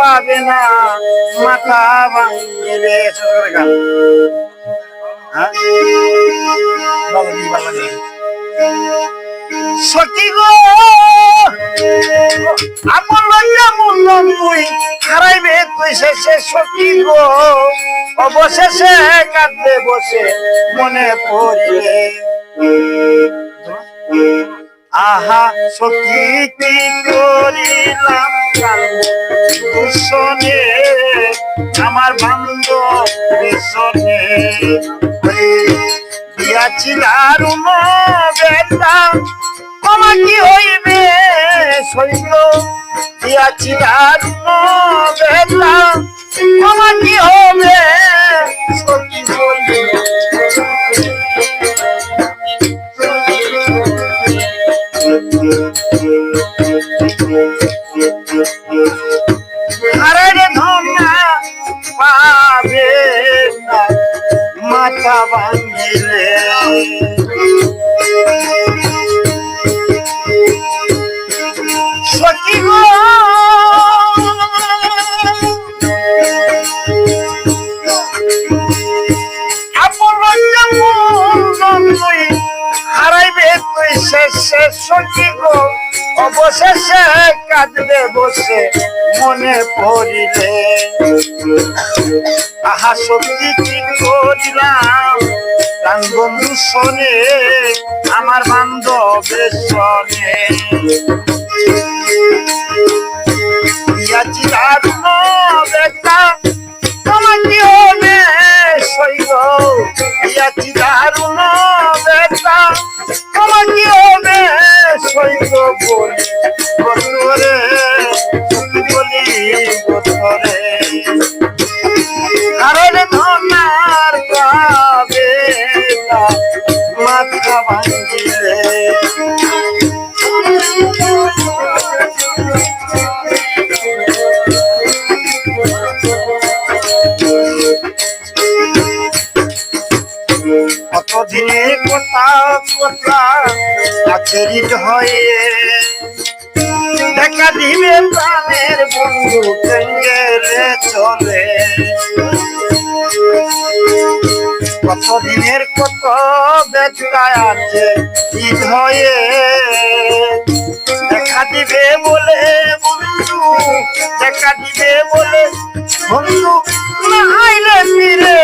পাবে না মাথা ভাঙিলে সখী গো আমার লইয়া মূল্যম তুই হারাইবে তুই শেষে সখী গো অবশেষে কাঁদবে বসে মনে পড়িলে আহা সখী কি করিলাম দূষণে আমার বান্ধব পেছনে দিয়াছিলার বেলা আমার কি হইবে শৈল দিয়াছিলার বেলা আমার কি হবে সখী বলবে হারারে ধনা পাবে না মাথা ভাঙিলে সখী গো হারাইবে তুই শেষে সখী গো অবশেষে কাঁদবে বসে মনে পড়িলে আহা সত্যি কি করিলাম প্রাণ বন্ধু শোনে আমার বান্ধবের শোনে দিয়াছিলাম বেটা তোমার কি হবে শৈল দিয়াছিলাম বেটা তোমার কি হবে শৈল বলি গোতরে বলি গোতরে কারণ ধনার পাবে না মাথা ভাঙিলে কতদিনে কথা কথা আচরিত হয়ে দেখা দিবে প্রাণের বন্ধু গেলে চলে কতদিনের কত বেদনায় আছে হৃদয়ে দেখা দিবে বলে বন্ধু দেখা দিবে বলে বন্ধু না আইলে ফিরে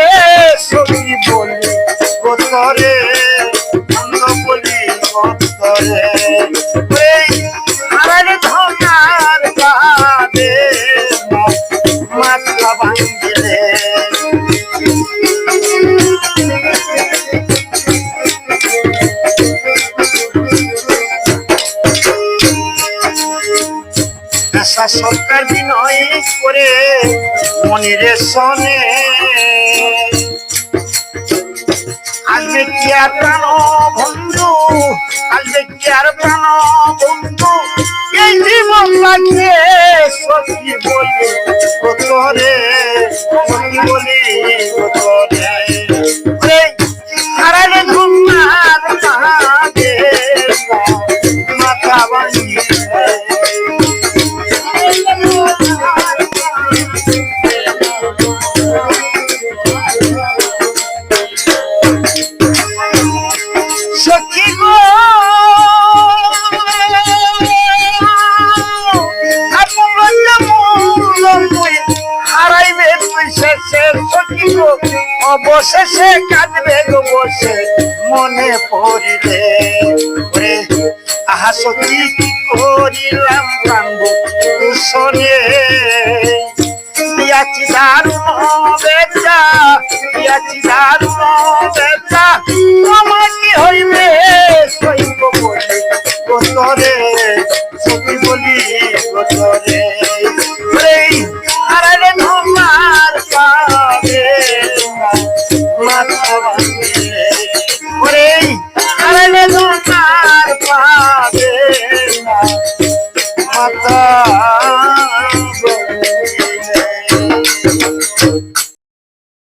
সখী বলি গোতরে বন্ধ বলি গোতরে হারারে ধনার কাঁদে মাথা ভাঙিলে সরকার বিনয় করে মনিরে শোনে আসবে কি আর প্রাণ বন্ধু আসবে কি আর প্রাণ বন্ধু এই জীবন লাগে সখী বলি গোতরে সখী বলি গোতরে হারালে ধুমার মাথা ভাঙিয়ে সখী গো হারাইবে তুই শেষে সখী গো অবশেষে কাঁদবে গো বসে মনে পড়িলে আহা সখী কি করিলাম কান্দ শোনে দিয়াছি দারুণ বেচা দিয়াছি দারুণ